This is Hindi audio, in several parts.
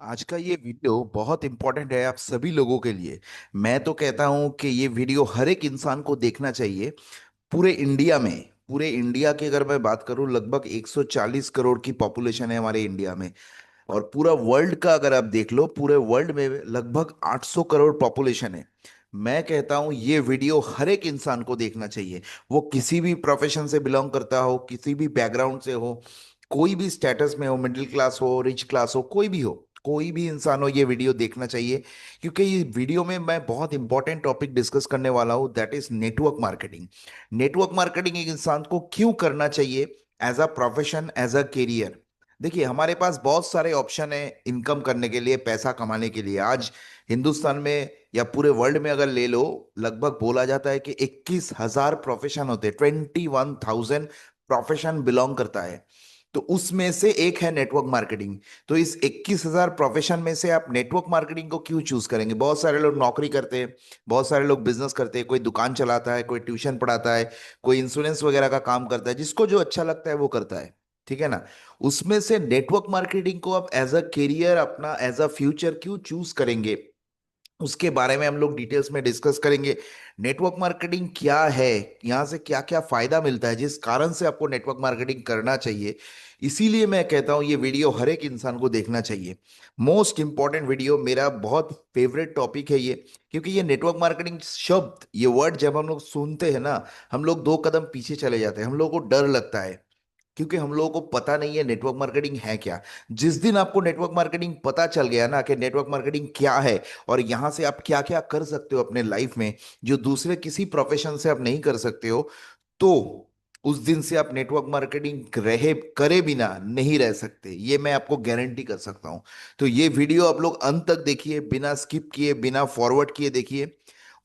आज का ये वीडियो बहुत इंपॉर्टेंट है आप सभी लोगों के लिए। मैं तो कहता हूं कि ये वीडियो हर एक इंसान को देखना चाहिए। पूरे इंडिया में, पूरे इंडिया की अगर मैं बात करूं, लगभग 140 करोड़ की पॉपुलेशन है हमारे इंडिया में। और पूरा वर्ल्ड का अगर आप देख लो, पूरे वर्ल्ड में लगभग 800 करोड़ पॉपुलेशन है। मैं कहता हूं ये वीडियो हर एक इंसान को देखना चाहिए। वो किसी भी प्रोफेशन से बिलोंग करता हो, किसी भी बैकग्राउंड से हो, कोई भी स्टेटस में हो, मिडिल क्लास हो, रिच क्लास हो, कोई भी हो, कोई भी इंसान हो, ये वीडियो देखना चाहिए। क्योंकि ये वीडियो में मैं बहुत इंपॉर्टेंट टॉपिक डिस्कस करने वाला हूं, that is network marketing. Network marketing एक इंसान को क्यों करना चाहिए, as a profession, as a career. देखिए, हमारे पास बहुत सारे ऑप्शन है इनकम करने के लिए, पैसा कमाने के लिए। आज हिंदुस्तान में या पूरे वर्ल्ड में अगर ले लो, लगभग बोला जाता है कि 21,000 प्रोफेशन होते हैं, 21,000 प्रोफेशन बिलोंग करता है। तो उसमें से एक है नेटवर्क मार्केटिंग। तो इस 21,000 प्रोफेशन में से आप नेटवर्क मार्केटिंग को क्यों चूज करेंगे? बहुत सारे लोग नौकरी करते हैं, बहुत सारे लोग बिजनेस करते हैं, कोई दुकान चलाता है, कोई ट्यूशन पढ़ाता है, कोई इंश्योरेंस वगैरह का काम करता है। जिसको जो अच्छा लगता है वो करता है, ठीक है ना। उसमें से नेटवर्क मार्केटिंग को आप एज अ करियर, अपना एज अ फ्यूचर क्यों चूज करेंगे, उसके बारे में हम लोग डिटेल्स में डिस्कस करेंगे। नेटवर्क मार्केटिंग क्या है, यहाँ से क्या क्या फायदा मिलता है, जिस कारण से आपको नेटवर्क मार्केटिंग करना चाहिए। इसीलिए मैं कहता हूँ ये वीडियो हर एक इंसान को देखना चाहिए। मोस्ट इंपॉर्टेंट वीडियो, मेरा बहुत फेवरेट टॉपिक है ये। क्योंकि ये नेटवर्क मार्केटिंग शब्द, ये वर्ड जब हम लोग सुनते हैं ना, हम लोग दो कदम पीछे चले जाते हैं, हम लोग को डर लगता है। क्योंकि हम लोगों को पता नहीं है नेटवर्क मार्केटिंग है क्या। जिस दिन आपको नेटवर्क मार्केटिंग पता चल गया ना कि नेटवर्क मार्केटिंग क्या है, और यहां से आप क्या क्या कर सकते हो अपने लाइफ में, जो दूसरे किसी प्रोफेशन से आप नहीं कर सकते हो, तो उस दिन से आप नेटवर्क मार्केटिंग रहे करे बिना नहीं रह सकते। ये मैं आपको गारंटी कर सकता हूं। तो ये वीडियो आप लोग अंत तक देखिए, बिना स्किप किए, बिना फॉरवर्ड किए देखिए।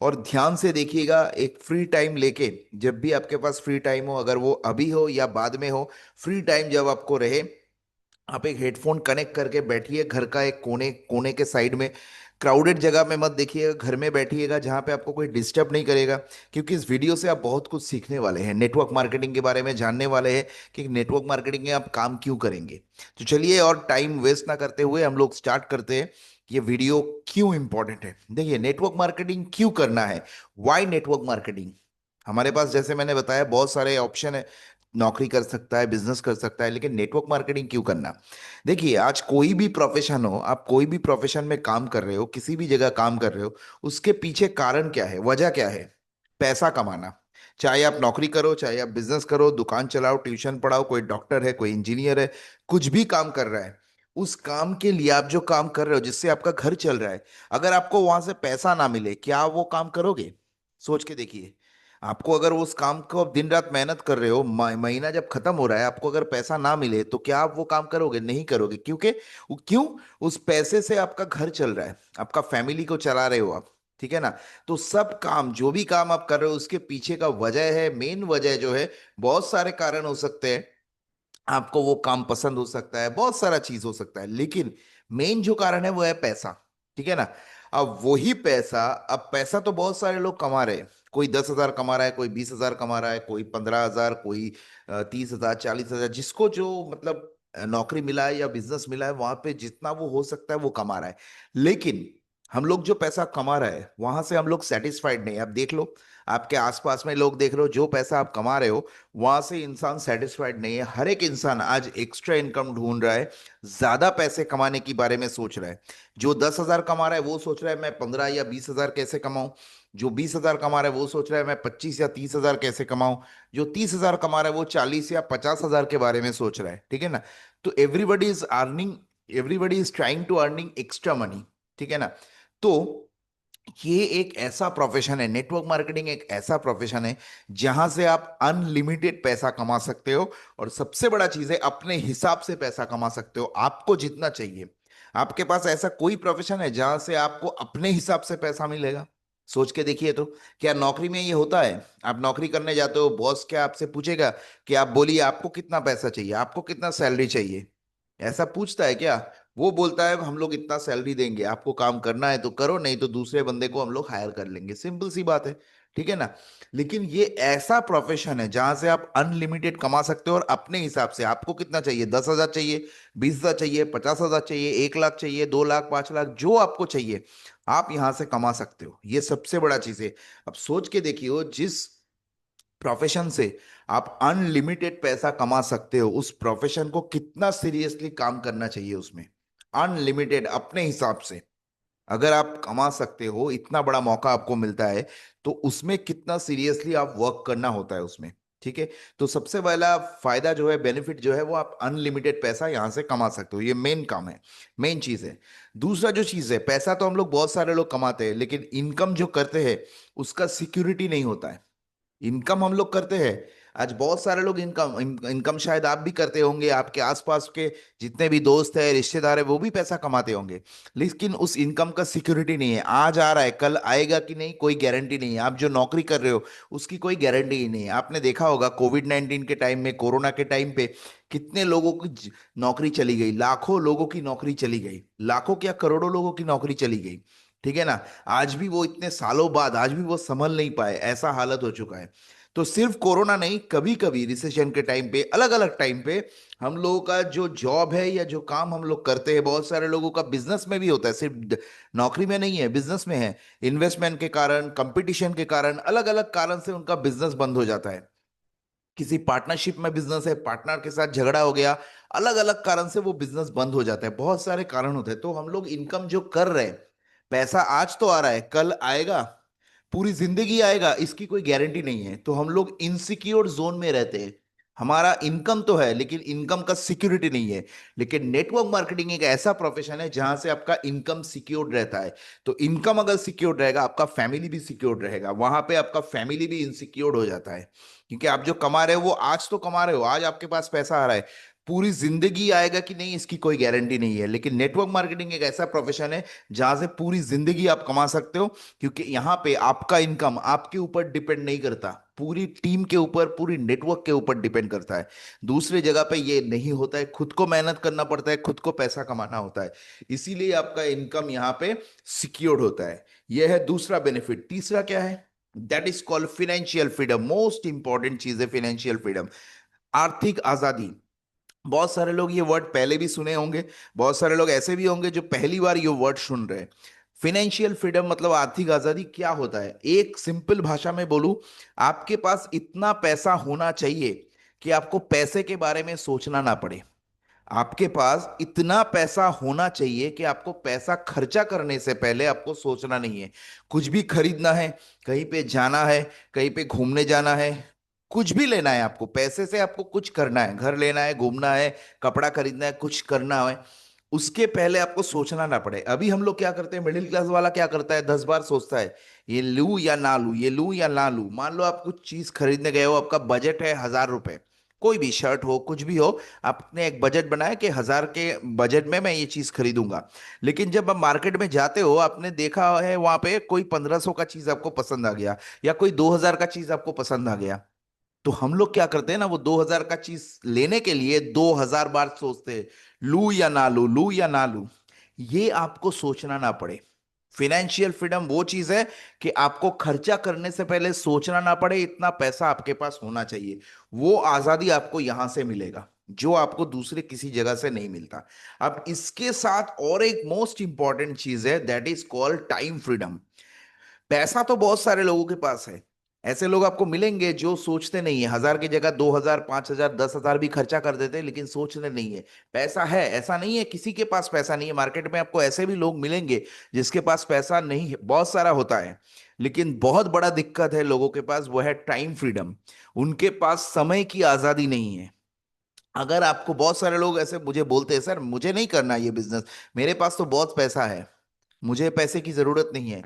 और ध्यान से देखिएगा, एक फ्री टाइम लेके, जब भी आपके पास फ्री टाइम हो, अगर वो अभी हो या बाद में हो, फ्री टाइम जब आपको रहे, आप एक हेडफोन कनेक्ट करके बैठिए घर का एक कोने कोने के साइड में। क्राउडेड जगह में मत देखिएगा, घर में बैठिएगा जहां पे आपको कोई डिस्टर्ब नहीं करेगा। क्योंकि इस वीडियो से आप बहुत कुछ सीखने वाले हैं, नेटवर्क मार्केटिंग के बारे में जानने वाले हैं कि नेटवर्क मार्केटिंग में आप काम क्यों करेंगे। तो चलिए, और टाइम वेस्ट ना करते हुए हम लोग स्टार्ट करते हैं। ये वीडियो क्यों इंपॉर्टेंट है, देखिए, नेटवर्क मार्केटिंग क्यों करना है। Why network marketing? हमारे पास, जैसे मैंने बताया, बहुत सारे ऑप्शन है। नौकरी कर सकता है, बिजनेस कर सकता है, लेकिन नेटवर्क मार्केटिंग क्यों करना? देखिए, आज कोई भी प्रोफेशन हो, आप कोई भी प्रोफेशन में काम कर रहे हो, किसी भी जगह काम कर रहे हो, उसके पीछे कारण क्या है, वजह क्या है? पैसा कमाना। चाहे आप नौकरी करो, चाहे आप बिजनेस करो, दुकान चलाओ, ट्यूशन पढ़ाओ, कोई डॉक्टर है, कोई इंजीनियर है, कुछ भी काम कर रहा है, उस काम के लिए, आप जो काम कर रहे हो जिससे आपका घर चल रहा है, अगर आपको वहां से पैसा ना मिले, क्या आप वो काम करोगे? सोच के देखिए। आपको अगर उस काम को आप दिन रात मेहनत कर रहे हो, महीना जब खत्म हो रहा है, आपको अगर पैसा ना मिले, तो क्या आप वो काम करोगे? नहीं करोगे। क्योंकि क्यों? उस पैसे से आपका घर चल रहा है, आपका फैमिली को चला रहे हो आप, ठीक है ना। तो सब काम, जो भी काम आप कर रहे हो, उसके पीछे का वजह है, मेन वजह जो है, बहुत सारे कारण हो सकते हैं। आपको वो काम पसंद हो सकता है, बहुत सारा चीज हो सकता है, लेकिन मेन जो कारण है वो है पैसा, ठीक है ना। अब वही पैसा, अब पैसा तो बहुत सारे लोग कमा रहे हैं। कोई 10,000 कमा रहा है, कोई 20,000 कमा रहा है, कोई 15,000, कोई 30,000, 40,000, जिसको जो मतलब नौकरी मिला है या बिजनेस मिला है, वहां पे जितना वो हो सकता है वो कमा रहा है। लेकिन हम लोग जो पैसा कमा रहे हैं, वहां से हम लोग सेटिस्फाइड नहीं। आप देख लो, आपके आसपास में लोग देख रहे हो, जो पैसा आप कमा रहे हो, वहां से इंसान सेटिस्फाइड नहीं है। हर एक इंसान आज एक्स्ट्रा इनकम ढूंढ रहा है, ज्यादा पैसे कमाने के बारे में सोच रहा है। जो 10,000 कमा रहा है वो सोच रहा है मैं 15 या 20,000 कैसे कमाऊं। जो 20,000 कमा रहा है वो सोच रहा है मैं 25 या 30,000 कैसे कमाऊं। जो 30,000 कमा रहा है वो 40 या 50,000 के बारे में सोच रहा है, ठीक है ना। तो everybody is earning, everybody is trying to earning extra money, ठीक है ना। तो ये एक ऐसा प्रोफेशन है, नेटवर्क मार्केटिंग एक ऐसा प्रोफेशन है जहां से आप अनलिमिटेड पैसा कमा सकते हो। और सबसे बड़ा चीज है, अपने हिसाब से पैसा कमा सकते हो, आपको जितना चाहिए। आपके पास ऐसा कोई प्रोफेशन है जहां से आपको अपने हिसाब से पैसा मिलेगा? सोच के देखिए तो। क्या नौकरी में ये होता है? आप नौकरी करने जाते हो, बॉस क्या आपसे पूछेगा कि आप बोलिए आपको कितना पैसा चाहिए, आपको कितना सैलरी चाहिए? ऐसा पूछता है क्या? वो बोलता है हम लोग इतना सैलरी देंगे, आपको काम करना है तो करो, नहीं तो दूसरे बंदे को हम लोग हायर कर लेंगे। सिंपल सी बात है, ठीक है ना। लेकिन ये ऐसा प्रोफेशन है जहां से आप अनलिमिटेड कमा सकते हो, और अपने हिसाब से आपको कितना चाहिए, 10,000 चाहिए, 20,000 चाहिए, 50,000 चाहिए, 1 लाख चाहिए, 2 लाख, 5 लाख, जो आपको चाहिए आप यहां से कमा सकते हो। ये सबसे बड़ा चीज है। अब सोच के देखिए, जिस प्रोफेशन से आप अनलिमिटेड पैसा कमा सकते हो, उस प्रोफेशन को कितना सीरियसली काम करना चाहिए उसमें। अनलिमिटेड अपने हिसाब से अगर आप कमा सकते हो, इतना बड़ा मौका आपको मिलता है, तो उसमें कितना सीरियसली आप वर्क करना होता है उसमें। ठीक है। तो सबसे पहला फायदा जो है, बेनिफिट जो है, वो आप अनलिमिटेड पैसा यहां से कमा सकते हो। ये मेन काम है, मेन चीज है। दूसरा जो चीज है, पैसा तो हम लोग बहुत सारे लोग कमाते हैं, लेकिन इनकम जो करते हैं उसका सिक्योरिटी नहीं होता है। इनकम हम लोग करते हैं, आज बहुत सारे लोग इनकम इनकम शायद आप भी करते होंगे, आपके आसपास के जितने भी दोस्त हैं, रिश्तेदार हैं, वो भी पैसा कमाते होंगे। लेकिन उस इनकम का सिक्योरिटी नहीं है, आज आ रहा है कल आएगा कि नहीं कोई गारंटी नहीं है। आप जो नौकरी कर रहे हो उसकी कोई गारंटी ही नहीं है। आपने देखा होगा कोविड-19 के टाइम में, कोरोना के टाइम पे कितने लोगों की नौकरी चली गई, लाखों लोगों की नौकरी चली गई, लाखों क्या करोड़ों लोगों की नौकरी चली गई। ठीक है ना। आज भी वो इतने सालों बाद आज भी वो संभल नहीं पाए, ऐसा हालत हो चुका है। तो सिर्फ कोरोना नहीं, कभी कभी रिसेशन के टाइम पे, अलग अलग टाइम पे हम लोगों का जो जॉब है या जो काम हम लोग करते हैं, बहुत सारे लोगों का बिजनेस में भी होता है, सिर्फ नौकरी में नहीं है, बिजनेस में है। इन्वेस्टमेंट के कारण, कंपटीशन के कारण, अलग अलग कारण से उनका बिजनेस बंद हो जाता है। किसी पार्टनरशिप में बिजनेस है, पार्टनर के साथ झगड़ा हो गया, अलग अलग कारण से वो बिजनेस बंद हो जाता है। बहुत सारे कारण होते हैं। तो हम लोग इनकम जो कर रहे हैं, पैसा आज तो आ रहा है, कल आएगा, पूरी जिंदगी आएगा, इसकी कोई गारंटी नहीं है। तो हम लोग इनसिक्योर जोन में रहते हैं। हमारा इनकम तो है, लेकिन इनकम का सिक्योरिटी नहीं है। लेकिन नेटवर्क मार्केटिंग एक ऐसा प्रोफेशन है जहां से आपका इनकम सिक्योर्ड रहता है। तो इनकम अगर सिक्योर्ड रहेगा, आपका फैमिली भी सिक्योर्ड रहेगा। वहां पे आपका फैमिली भी इनसिक्योर्ड हो जाता है, क्योंकि आप जो कमा रहे हो वो आज तो कमा रहे हो, आज आपके पास पैसा आ रहा है, पूरी जिंदगी आएगा कि नहीं इसकी कोई गारंटी नहीं है। लेकिन नेटवर्क मार्केटिंग एक ऐसा प्रोफेशन है जहां से पूरी जिंदगी आप कमा सकते हो, क्योंकि यहाँ पे आपका इनकम आपके ऊपर डिपेंड नहीं करता, पूरी टीम के ऊपर, पूरी नेटवर्क के ऊपर डिपेंड करता है। दूसरी जगह पे ये नहीं होता है, खुद को मेहनत करना पड़ता है, खुद को पैसा कमाना होता है। इसीलिए आपका इनकम यहाँ पे सिक्योर्ड होता है। यह है दूसरा बेनिफिट। तीसरा क्या है? That is called financial freedom. Most important चीज है फिनेंशियल फ्रीडम, आर्थिक आजादी। बहुत सारे लोग ये वर्ड पहले भी सुने होंगे, बहुत सारे लोग ऐसे भी होंगे जो पहली बार ये वर्ड सुन रहे हैं। फिनेंशियल फ्रीडम मतलब आर्थिक आजादी क्या होता है? एक सिंपल भाषा में बोलूं, आपके पास इतना पैसा होना चाहिए कि आपको पैसे के बारे में सोचना ना पड़े। आपके पास इतना पैसा होना चाहिए कि आपको पैसा खर्चा करने से पहले आपको सोचना नहीं है। कुछ भी खरीदना है, कहीं पे जाना है, कहीं पे घूमने जाना है, कुछ भी लेना है, आपको पैसे से आपको कुछ करना है, घर लेना है, घूमना है, कपड़ा खरीदना है, कुछ करना है, उसके पहले आपको सोचना ना पड़े। अभी हम लोग क्या करते हैं, मिडिल क्लास वाला क्या करता है, 10 बार सोचता है, ये लूं या ना लूं, ये लूं या ना लूं। मान लो आप कुछ चीज खरीदने गए हो, आपका बजट है 1,000 रुपए, कोई भी शर्ट हो, कुछ भी हो, आपने एक बजट बनाया कि 1,000 के बजट में मैं ये चीज खरीदूंगा। लेकिन जब आप मार्केट में जाते हो, आपने देखा है वहां पे कोई 1,500 का चीज आपको पसंद आ गया, या कोई 2,000 का चीज आपको पसंद आ गया। तो हम लोग क्या करते हैं ना, वो 2,000 का चीज लेने के लिए 2,000 बार सोचते हैं, लू या ना लू, लू या ना लू। ये आपको सोचना ना पड़े। फिनेंशियल फ्रीडम वो चीज है कि आपको खर्चा करने से पहले सोचना ना पड़े, इतना पैसा आपके पास होना चाहिए। वो आजादी आपको यहां से मिलेगा, जो आपको दूसरे किसी जगह से नहीं मिलता। अब इसके साथ और एक मोस्ट इंपॉर्टेंट चीज है, that is called time freedom. पैसा तो बहुत सारे लोगों के पास है, ऐसे लोग आपको मिलेंगे जो सोचते नहीं है, 1,000 की जगह 2,000, 5,000, 10,000 भी खर्चा कर देते हैं, लेकिन सोचते नहीं है। पैसा है, ऐसा नहीं है किसी के पास पैसा नहीं है। मार्केट में आपको ऐसे भी लोग मिलेंगे जिसके पास पैसा नहीं है, बहुत सारा होता है, लेकिन बहुत बड़ा दिक्कत है लोगों के पास, वो है टाइम फ्रीडम। उनके पास समय की आजादी नहीं है। अगर आपको, बहुत सारे लोग ऐसे मुझे बोलते हैं, सर मुझे नहीं करना ये बिजनेस, मेरे पास तो बहुत पैसा है, मुझे पैसे की जरूरत नहीं है।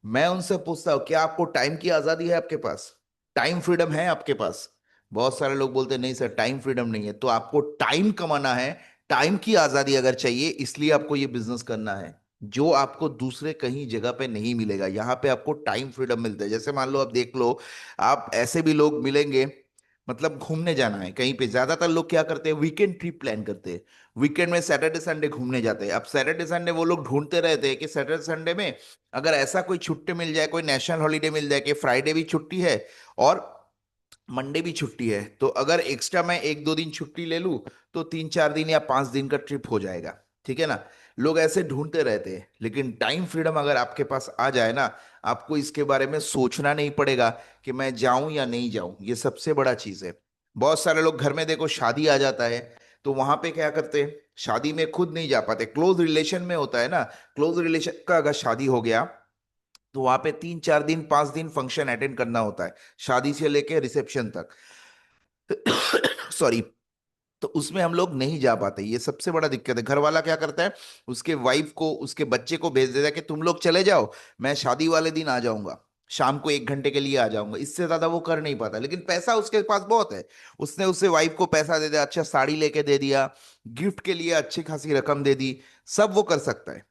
मैं उनसे पूछता हूँ, क्या आपको टाइम की आजादी है आपके पास? टाइम फ्रीडम है आपके पास? बहुत सारे लोग बोलते हैं नहीं सर टाइम फ्रीडम नहीं है। तो आपको टाइम कमाना है, टाइम की आजादी अगर चाहिए, इसलिए आपको ये बिजनेस करना है, जो आपको दूसरे कहीं जगह पे नहीं मिलेगा। यहाँ पे आपको टाइम फ्रीडम मिलता है। जैसे मान लो, आप देख लो, आप ऐसे भी लोग मिलेंगे, मतलब घूमने जाना है कहीं पे, ज्यादातर लोग क्या करते हैं, वीकेंड ट्रिप प्लान करते हैं। वीकेंड में सैटरडे संडे घूमने जाते हैं। अब सैटरडे संडे वो लोग ढूंढते रहते हैं कि सैटरडे संडे में अगर ऐसा कोई छुट्टी मिल जाए, कोई नेशनल हॉलीडे मिल जाए कि फ्राइडे भी छुट्टी है और मंडे भी छुट्टी है, तो अगर एक्स्ट्रा मैं 1-2 दिन छुट्टी ले लूं तो 3-4 दिन या 5 दिन का ट्रिप हो जाएगा। ठीक है ना। लोग ऐसे ढूंढते रहते हैं, लेकिन टाइम फ्रीडम अगर आपके पास आ जाए ना, आपको इसके बारे में सोचना नहीं पड़ेगा कि मैं जाऊं या नहीं जाऊं। ये सबसे बड़ा चीज है। बहुत सारे लोग घर में देखो शादी आ जाता है, तो वहां पे क्या करते हैं, शादी में खुद नहीं जा पाते, क्लोज रिलेशन में होता है ना। क्लोज रिलेशन का अगर शादी हो गया तो वहां पे 3-4 दिन 5 दिन फंक्शन अटेंड करना होता है, शादी से लेके रिसेप्शन तक। सॉरी। तो उसमें हम लोग नहीं जा पाते, ये सबसे बड़ा दिक्कत है। घर वाला क्या करता है, उसके वाइफ को उसके बच्चे को भेज देता है कि तुम लोग चले जाओ, मैं शादी वाले दिन आ जाऊंगा, शाम को 1 घंटे के लिए आ जाऊंगा। इससे ज्यादा वो कर नहीं पाता, लेकिन पैसा उसके पास बहुत है। उसने उससे वाइफ को पैसा दे दिया, अच्छा साड़ी लेके दे दिया, गिफ्ट के लिए अच्छी खासी रकम दे दी, सब वो कर सकता है।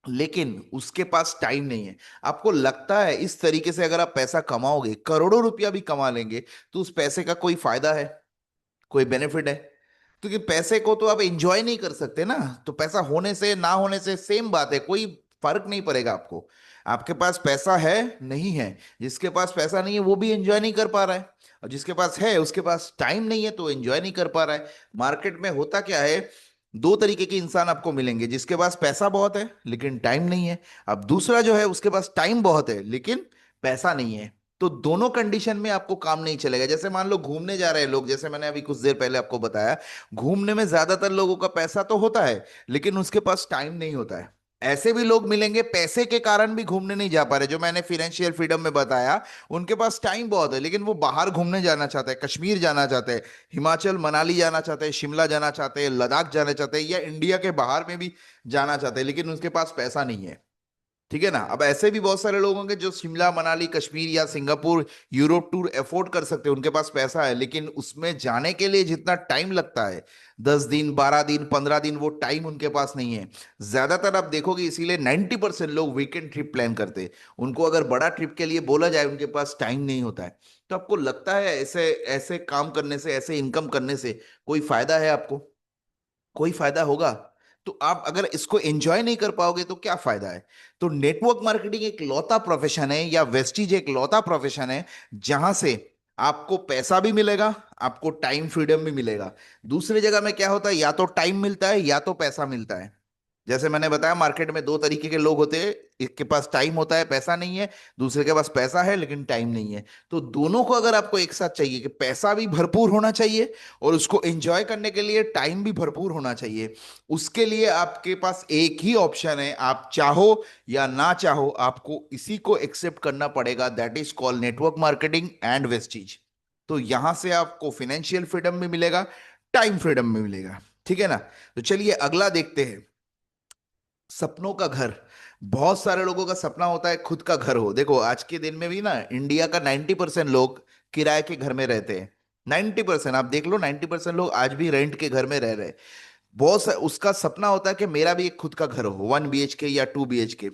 लेकिन उसके पास टाइम नहीं है। आपको लगता है इस तरीके से अगर आप पैसा कमाओगे, करोड़ों रुपया भी कमा लेंगे, तो उस पैसे का कोई फायदा है, कोई बेनिफिट है? क्योंकि पैसे को तो आप एंजॉय नहीं कर सकते ना। तो पैसा होने से ना होने से सेम बात है, कोई फर्क नहीं पड़ेगा आपको। आपके पास पैसा है, नहीं है, जिसके पास पैसा नहीं है वो भी एंजॉय नहीं कर पा रहा है, और जिसके पास है उसके पास टाइम नहीं है तो एंजॉय नहीं कर पा रहा है। मार्केट में होता क्या है, दो तरीके के इंसान आपको मिलेंगे, जिसके पास पैसा बहुत है लेकिन टाइम नहीं है। अब दूसरा जो है उसके पास टाइम बहुत है लेकिन पैसा नहीं है। तो दोनों कंडीशन में आपको काम नहीं चलेगा। जैसे मान लो घूमने जा रहे हैं लोग, जैसे मैंने अभी कुछ देर पहले आपको बताया, घूमने में ज्यादातर लोगों का पैसा तो होता है लेकिन उसके पास टाइम नहीं होता है। ऐसे भी लोग मिलेंगे पैसे के कारण भी घूमने नहीं जा पा रहे, जो मैंने फाइनेंशियल फ्रीडम में बताया, उनके पास टाइम बहुत है लेकिन वो बाहर घूमने जाना चाहते हैं, कश्मीर जाना चाहते हैं, हिमाचल मनाली जाना चाहते हैं, शिमला जाना चाहते हैं, लद्दाख जाना चाहते हैं, या इंडिया के बाहर में भी जाना चाहते हैं, लेकिन उनके पास पैसा नहीं है। ठीक है ना। अब ऐसे भी बहुत सारे लोग होंगे जो शिमला मनाली कश्मीर या सिंगापुर यूरोप टूर अफोर्ड कर सकते हैं, उनके पास पैसा है, लेकिन उसमें जाने के लिए जितना टाइम लगता है, 10 दिन 12 दिन 15 दिन, वो टाइम उनके पास नहीं है। ज्यादातर आप देखोगे, इसीलिए 90% लोग वीकेंड ट्रिप प्लान करते हैं। उनको अगर बड़ा ट्रिप के लिए बोला जाए, उनके पास टाइम नहीं होता है। तो आपको लगता है ऐसे ऐसे काम करने से, ऐसे इनकम करने से कोई फायदा है आपको? कोई फायदा होगा? तो आप अगर इसको एंजॉय नहीं कर पाओगे तो क्या फायदा है? तो नेटवर्क मार्केटिंग एक लौता प्रोफेशन है, या वेस्टीज एक लौता प्रोफेशन है, जहां से आपको पैसा भी मिलेगा, आपको टाइम फ्रीडम भी मिलेगा। दूसरी जगह में क्या होता है, या तो टाइम मिलता है या तो पैसा मिलता है। जैसे मैंने बताया, मार्केट में दो तरीके के लोग होते हैं, एक के पास टाइम होता है पैसा नहीं है, दूसरे के पास पैसा है लेकिन टाइम नहीं है। तो दोनों को अगर आपको एक साथ चाहिए, कि पैसा भी भरपूर होना चाहिए और उसको एंजॉय करने के लिए टाइम भी भरपूर होना चाहिए, उसके लिए आपके पास एक ही ऑप्शन है। आप चाहो या ना चाहो, आपको इसी को एक्सेप्ट करना पड़ेगा, that is called network marketing and Vestige. तो यहां से आपको फाइनेंशियल फ्रीडम भी मिलेगा, टाइम फ्रीडम भी मिलेगा। ठीक है ना। तो चलिए अगला देखते हैं, सपनों का घर। बहुत सारे लोगों का सपना होता है खुद का घर हो। देखो आज के दिन में भी ना, इंडिया का 90% लोग किराए के घर में रहते हैं। 90%, आप देख लो, 90% लोग आज भी रेंट के घर में रह रहे हैं। उसका सपना होता है कि मेरा भी एक खुद का घर हो, 1 BHK या 2 BHK।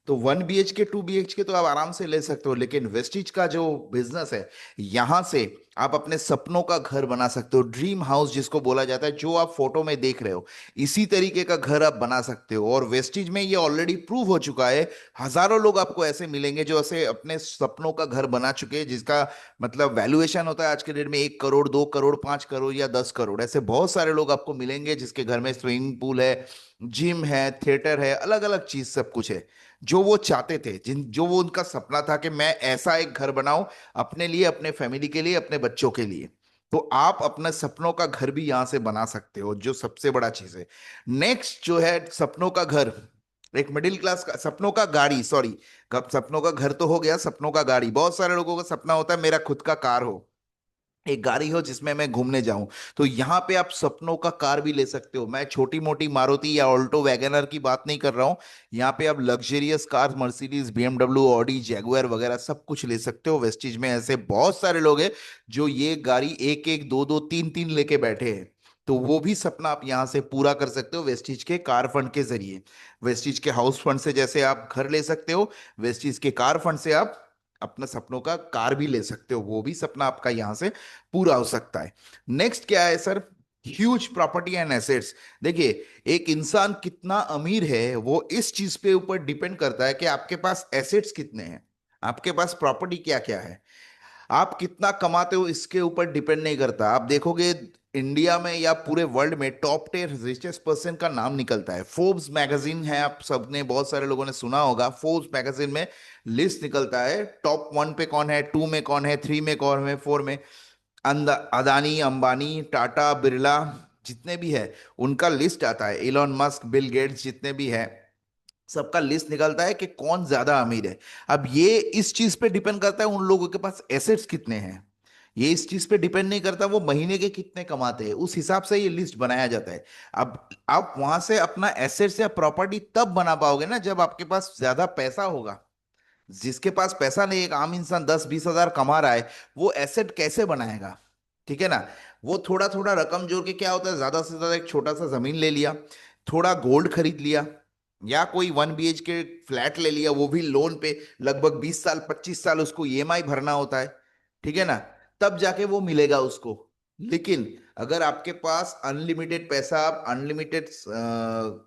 तो 1 BHK 2 BHK तो आप आराम से ले सकते हो, लेकिन वेस्टिज का जो बिजनेस है, यहां से आप अपने सपनों का घर बना सकते हो। ड्रीम हाउस जिसको बोला जाता है, जो आप फोटो में देख रहे हो, इसी तरीके का घर आप बना सकते हो। और वेस्टिज में ये ऑलरेडी प्रूव हो चुका है। हजारों लोग आपको ऐसे मिलेंगे जो ऐसे अपने सपनों का घर बना चुके हैं, जिसका मतलब वैल्यूएशन होता है आज के डेट में 1 करोड़, 2 करोड़, 5 करोड़ या 10 करोड़। ऐसे बहुत सारे लोग आपको मिलेंगे जिसके घर में स्विमिंग पूल है, जिम है, थिएटर है, अलग अलग चीज सब कुछ है, जो वो चाहते थे, जिन जो वो उनका सपना था कि मैं ऐसा एक घर बनाऊं अपने लिए, अपने फैमिली के लिए, अपने बच्चों के लिए। तो आप अपने सपनों का घर भी यहां से बना सकते हो, जो सबसे बड़ा चीज है। नेक्स्ट जो है सपनों का घर, एक मिडिल क्लास का सपनों का गाड़ी, सॉरी, कब सपनों का घर तो हो गया, सपनों का गाड़ी। बहुत सारे लोगों का सपना होता है मेरा खुद का कार हो, एक गाड़ी हो जिसमें मैं घूमने जाऊं। तो यहां पे आप सपनों का कार भी ले सकते हो। मैं छोटी मोटी मारुति या ऑल्टो वैगनर की बात नहीं कर रहा हूं। यहाँ पे आप luxurious car, Mercedes, BMW, Audi, Jaguar वगैरह सब कुछ ले सकते हो। वेस्टिज में ऐसे बहुत सारे लोग हैं जो ये गाड़ी एक एक, दो दो, तीन तीन लेके बैठे हैं। तो वो भी सपना आप यहां से पूरा कर सकते हो वेस्टिज के कार फंड के जरिए। वेस्टिज के हाउस फंड से जैसे आप घर ले सकते हो, वेस्टिज के कार फंड से आप अपने सपनों का कार भी ले सकते हो, वो भी सपना आपका यहाँ से पूरा हो सकता है। नेक्स्ट क्या है sir? Huge property and assets. देखिए, एक इंसान कितना अमीर है वो इस चीज पे ऊपर डिपेंड करता है कि आपके पास एसेट्स कितने हैं, आपके पास प्रॉपर्टी क्या क्या है। आप कितना कमाते हो इसके ऊपर डिपेंड नहीं करता। आप देखोगे इंडिया में या पूरे वर्ल्ड में टॉप 10 रिचेस्ट पर्सन का नाम निकलता है। फोर्ब्स मैगजीन है, आप सबने बहुत सारे लोगों ने सुना होगा, फोर्ब्स मैगजीन में लिस्ट निकलता है, टॉप 1 पे कौन है, 2 में कौन है, 3 में कौन है, 4 में। अदानी, अंबानी, टाटा, बिरला, जितने भी है उनका लिस्ट आता है, इलॉन मस्क, बिल गेट्स, जितने भी है सबका लिस्ट निकलता है कि कौन ज्यादा अमीर है। अब ये इस चीज पे डिपेंड करता है उन लोगों के पास एसेट्स कितने हैं। ये इस चीज पे डिपेंड नहीं करता वो महीने के कितने कमाते हैं, उस हिसाब से ये लिस्ट बनाया जाता है। अब आप वहां से अपना एसेट्स या प्रॉपर्टी तब बना पाओगे ना जब आपके पास ज्यादा पैसा होगा। जिसके पास पैसा नहीं, एक आम इंसान 10-20 हजार कमा रहा है, वो एसेट कैसे बनाएगा? ठीक है ना। वो थोड़ा थोड़ा रकम जोड़ के, क्या होता है, ज्यादा से ज्यादा एक छोटा सा जमीन ले लिया, थोड़ा गोल्ड खरीद लिया, या कोई 1 BHK के फ्लैट ले लिया, वो भी लोन पे, लगभग 20 साल 25 साल उसको ईएमआई भरना होता है। ठीक है ना। तब जाके वो मिलेगा उसको। लेकिन अगर आपके पास अनलिमिटेड पैसा, आप अनलिमिटेड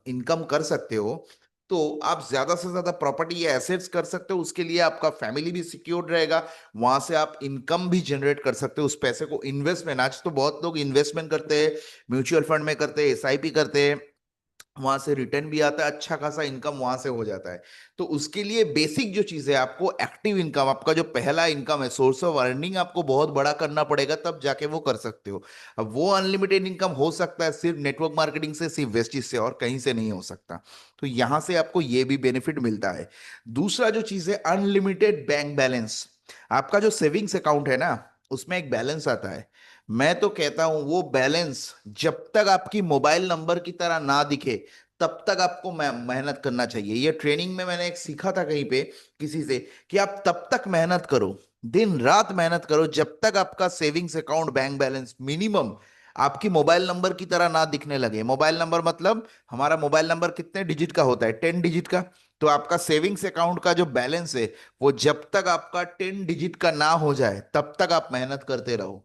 इनकम कर सकते हो, तो आप ज्यादा से ज्यादा प्रॉपर्टी या एसेट्स कर सकते हो। उसके लिए आपका फैमिली भी सिक्योर रहेगा, वहां से आप इनकम भी जनरेट कर सकते हो। उस पैसे को इन्वेस्टमेंट, आज तो बहुत लोग इन्वेस्टमेंट करते हैं, म्यूचुअल फंड में करते हैं, एसआईपी करते हैं, वहां से रिटर्न भी आता है, अच्छा खासा इनकम वहां से हो जाता है। तो उसके लिए बेसिक जो चीज है, आपको एक्टिव इनकम, आपका जो पहला इनकम है, सोर्स ऑफ अर्निंग आपको बहुत बड़ा करना पड़ेगा, तब जाके वो कर सकते हो। अब वो अनलिमिटेड इनकम हो सकता है सिर्फ नेटवर्क मार्केटिंग से, सिर्फ वेस्टिज से, और कहीं से नहीं हो सकता। तो यहां से आपको ये भी बेनिफिट मिलता है। दूसरा जो चीज है, अनलिमिटेड बैंक बैलेंस। आपका जो सेविंग्स अकाउंट है ना, उसमें एक बैलेंस आता है। मैं तो कहता हूं वो बैलेंस जब तक आपकी मोबाइल नंबर की तरह ना दिखे, तब तक आपको मेहनत करना चाहिए। ये ट्रेनिंग में मैंने एक सीखा था कहीं पे किसी से, कि आप तब तक मेहनत करो, दिन रात मेहनत करो, जब तक आपका savings account bank balance minimum आपकी मोबाइल नंबर की तरह ना दिखने लगे। मोबाइल नंबर मतलब, हमारा मोबाइल नंबर कितने डिजिट का होता है? 10 डिजिट का। तो आपका सेविंग्स अकाउंट का जो बैलेंस है, वो जब तक आपका 10 डिजिट का ना हो जाए तब तक आप मेहनत करते रहो।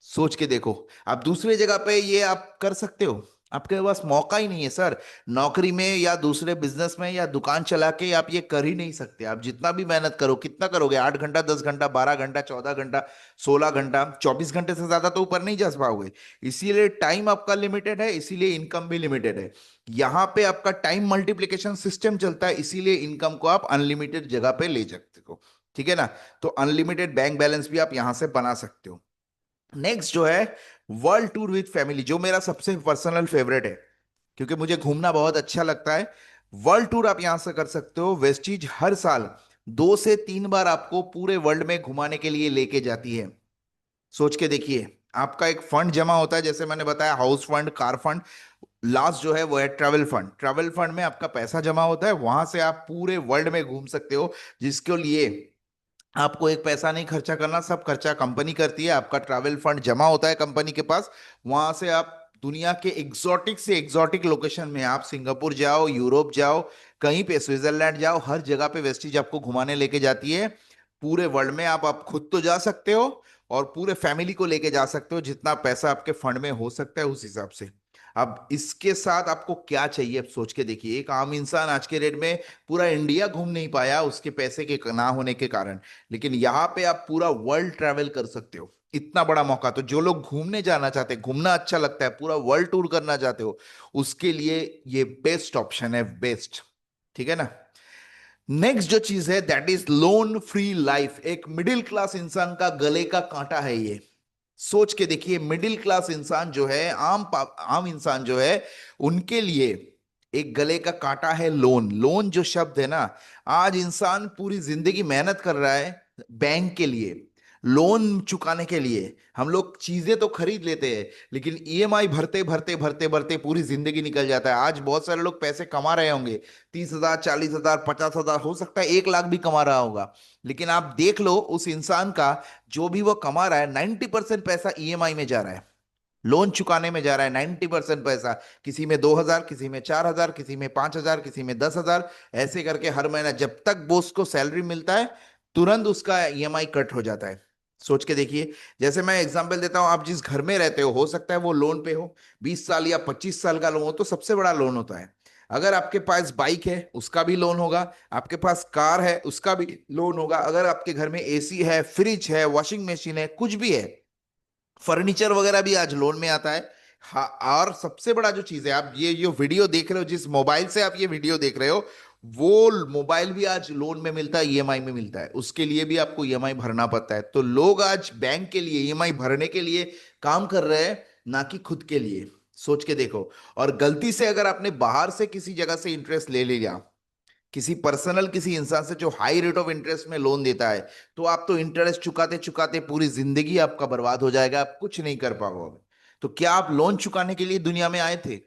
सोच के देखो, आप दूसरी जगह पे ये आप कर सकते हो, आपके पास मौका ही नहीं है सर। नौकरी में या दूसरे बिजनेस में या दुकान चला के आप ये कर ही नहीं सकते। आप जितना भी मेहनत करो, कितना करोगे? 8 घंटा, 10 घंटा, 12 घंटा, 14 घंटा, 16 घंटा, 24 घंटे से ज्यादा तो ऊपर नहीं जा पाओगे। इसीलिए टाइम आपका लिमिटेड है, इसीलिए इनकम भी लिमिटेड है। यहाँ पे आपका टाइम मल्टीप्लिकेशन सिस्टम चलता है, इसीलिए इनकम को आप अनलिमिटेड जगह पे ले सकते हो। ठीक है ना। तो अनलिमिटेड बैंक बैलेंस भी आप यहां से बना सकते हो। नेक्स्ट जो है, वर्ल्ड टूर विथ फैमिली, जो मेरा सबसे पर्सनल फेवरेट है, क्योंकि मुझे घूमना बहुत अच्छा लगता है। वर्ल्ड टूर आप यहां से कर सकते हो। वेस्टीज हर साल 2 से 3 बार आपको पूरे वर्ल्ड में घुमाने के लिए लेके जाती है। सोच के देखिए, आपका एक फंड जमा होता है, जैसे मैंने बताया, house fund, car fund. Last जो है वो है ट्रैवल फंड। ट्रैवल फंड में आपका पैसा जमा होता है, वहां से आप पूरे वर्ल्ड में घूम सकते हो, जिसके लिए आपको एक पैसा नहीं खर्चा करना, सब खर्चा कंपनी करती है। आपका ट्रैवल फंड जमा होता है कंपनी के पास, वहां से आप दुनिया के एग्जॉटिक से एग्जॉटिक लोकेशन में, आप सिंगापुर जाओ, यूरोप जाओ, कहीं पे स्विट्जरलैंड जाओ, हर जगह पे वेस्टीज आपको घुमाने लेके जाती है। पूरे वर्ल्ड में आप खुद तो जा सकते हो, और पूरे फैमिली को लेके जा सकते हो, जितना पैसा आपके फंड में हो सकता है उस हिसाब से। अब इसके साथ आपको क्या चाहिए, अब सोच के देखिए। एक आम इंसान आज के डेट में पूरा इंडिया घूम नहीं पाया उसके पैसे के ना होने के कारण, लेकिन यहाँ पे आप पूरा वर्ल्ड ट्रैवल कर सकते हो। इतना बड़ा मौका, तो जो लोग घूमने जाना चाहते हैं, घूमना अच्छा लगता है, पूरा वर्ल्ड टूर करना चाहते हो, उसके लिए ये बेस्ट ऑप्शन है, बेस्ट। ठीक है ना। नेक्स्ट जो चीज है, that is loan free life. एक मिडिल क्लास इंसान का गले का कांटा है ये। सोच के देखिए, मिडिल क्लास इंसान जो है, आम इंसान जो है, उनके लिए एक गले का कांटा है लोन। लोन जो शब्द है ना, आज इंसान पूरी जिंदगी मेहनत कर रहा है बैंक के लिए, लोन चुकाने के लिए। हम लोग चीजें तो खरीद लेते हैं, लेकिन ईएमआई भरते भरते भरते भरते पूरी जिंदगी निकल जाता है। आज बहुत सारे लोग पैसे कमा रहे होंगे, 30 हजार, 40 हजार, 50 हजार, हो सकता है 1 लाख भी कमा रहा होगा। लेकिन आप देख लो उस इंसान का, जो भी वो कमा रहा है, 90% पैसा ईएमआई में जा रहा है, लोन चुकाने में जा रहा है। 90% पैसा, किसी में 2 हजार, किसी में 4 हजार, किसी में 5 हजार, किसी में 10 हजार, ऐसे करके हर महीना जब तक बॉस को सैलरी मिलता है, तुरंत उसका ईएमआई कट हो जाता है। सोच के देखिए। जैसे मैं एग्जांपल देता हूं, आप जिस घर में रहते हो सकता है वो लोन पे हो, 20 साल या 25 साल का लोन हो, तो सबसे बड़ा लोन होता है। अगर आपके पास बाइक है उसका भी लोन होगा, आपके पास कार है उसका भी लोन होगा, अगर आपके घर में एसी है, फ्रिज है, वॉशिंग मशीन है, कुछ भी है, फर्नीचर वगैरह भी आज लोन में आता है। हाँ, और सबसे बड़ा जो चीज है, आप ये जो वीडियो देख रहे हो, जिस मोबाइल से आप ये वीडियो देख रहे हो, वो मोबाइल भी आज लोन में मिलता है, ईएमआई में मिलता है, उसके लिए भी आपको ईएमआई भरना पड़ता है। तो लोग आज बैंक के लिए ईएमआई भरने के लिए काम कर रहे हैं, ना कि खुद के लिए। सोच के देखो। और गलती से अगर आपने बाहर से किसी जगह से इंटरेस्ट ले लिया, किसी पर्सनल किसी इंसान से जो हाई रेट ऑफ इंटरेस्ट में लोन देता है, तो आप तो इंटरेस्ट चुकाते चुकाते पूरी जिंदगी आपका बर्बाद हो जाएगा, आप कुछ नहीं कर पाओगे। तो क्या आप लोन चुकाने के लिए दुनिया में आए थे?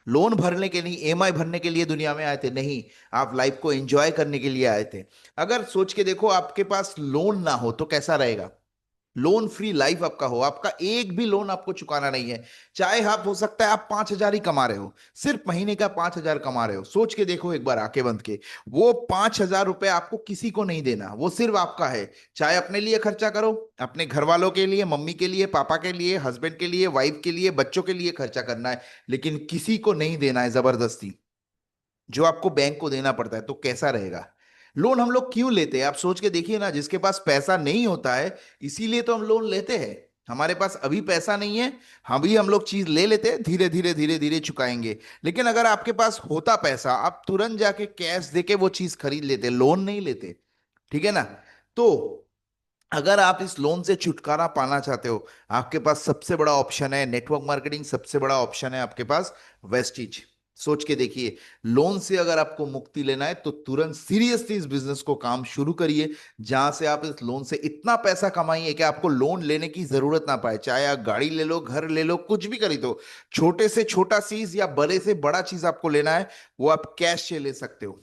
लोन भरने के लिए, ईएमआई भरने के लिए दुनिया में आए थे? नहीं। आप लाइफ को एंजॉय करने के लिए आए थे। अगर सोच के देखो, आपके पास लोन ना हो तो कैसा रहेगा? लोन फ्री लाइफ आपका हो, आपका एक भी लोन आपको चुकाना नहीं है। चाहे आप, हो सकता है आप 5,000 ही कमा रहे हो, सिर्फ महीने का 5,000 कमा रहे हो, सोच के देखो एक बार आंखें बंद के। वो 5,000 रुपए आपको किसी को नहीं देना, वो सिर्फ आपका है। चाहे अपने लिए खर्चा करो, अपने घर वालों के लिए, मम्मी के लिए, पापा के लिए, हस्बैंड के लिए, वाइफ के लिए, बच्चों के लिए खर्चा करना है, लेकिन किसी को नहीं देना है जबरदस्ती, जो आपको बैंक को देना पड़ता है। तो कैसा रहेगा? लोन हम लोग क्यों लेते हैं? आप सोच के देखिए ना, जिसके पास पैसा नहीं होता है, इसीलिए तो हम लोन लेते हैं। हमारे पास अभी पैसा नहीं है, हम लोग चीज ले लेते हैं, धीरे धीरे धीरे धीरे चुकाएंगे। लेकिन अगर आपके पास होता पैसा, आप तुरंत जाके कैश देके वो चीज खरीद लेते, लोन नहीं लेते। ठीक है ना? तो अगर आप इस लोन से छुटकारा पाना चाहते हो, आपके पास सबसे बड़ा ऑप्शन है नेटवर्क मार्केटिंग, सबसे बड़ा ऑप्शन है आपके पास वेस्टीज। सोच के देखिए। लोन से अगर आपको मुक्ति लेना है तो तुरंत सीरियसली इस बिजनेस को काम शुरू करिए, जहां से आप इस लोन से इतना पैसा कमाइए कि आपको लोन लेने की जरूरत ना पाए। चाहे आप गाड़ी ले लो, घर ले लो, कुछ भी खरीदो, छोटे से छोटा चीज या बड़े से बड़ा चीज आपको लेना है, वो आप कैश से ले सकते हो।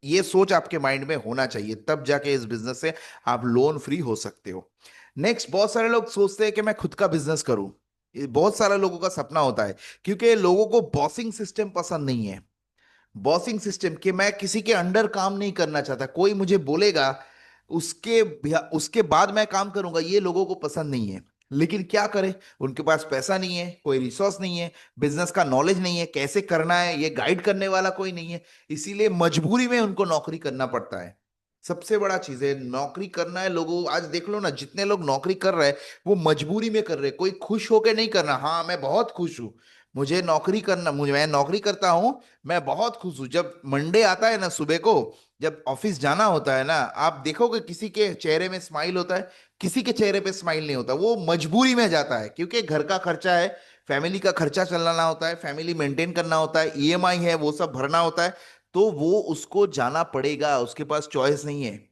ये सोच आपके माइंड में होना चाहिए, तब जाके इस बिजनेस से आप लोन फ्री हो सकते हो। नेक्स्ट, बहुत सारे लोग सोचते हैं कि मैं खुद का बिजनेस करूं। ये बहुत सारे लोगों का सपना होता है, क्योंकि लोगों को बॉसिंग सिस्टम पसंद नहीं है। बॉसिंग सिस्टम कि मैं किसी के अंडर काम नहीं करना चाहता, कोई मुझे बोलेगा उसके उसके बाद मैं काम करूंगा, ये लोगों को पसंद नहीं है। लेकिन क्या करें, उनके पास पैसा नहीं है, कोई रिसोर्स नहीं है, बिजनेस का नॉलेज नहीं है, कैसे करना है ये गाइड करने वाला कोई नहीं है। इसीलिए मजबूरी में उनको नौकरी करना पड़ता है। सबसे बड़ा चीज है, नौकरी करना है। लोगों, आज देख लो ना, जितने लोग नौकरी कर रहे हैं वो मजबूरी में कर रहे हैं, कोई खुश होके नहीं करना। हाँ, मैं बहुत खुश हूं, मुझे नौकरी करना, मुझे, मैं नौकरी करता हूं, मैं बहुत खुश हूं। जब मंडे आता है ना, सुबह को जब ऑफिस जाना होता है ना, आप देखोगे किसी के चेहरे में स्माइल होता है, किसी के चेहरे पे स्माइल नहीं होता। वो मजबूरी में जाता है, क्योंकि घर का खर्चा है, फैमिली का खर्चा चलाना होता है, फैमिली मेंटेन करना होता है, ईएमआई है वो सब भरना होता है। तो वो उसको जाना पड़ेगा, उसके पास चॉइस नहीं है।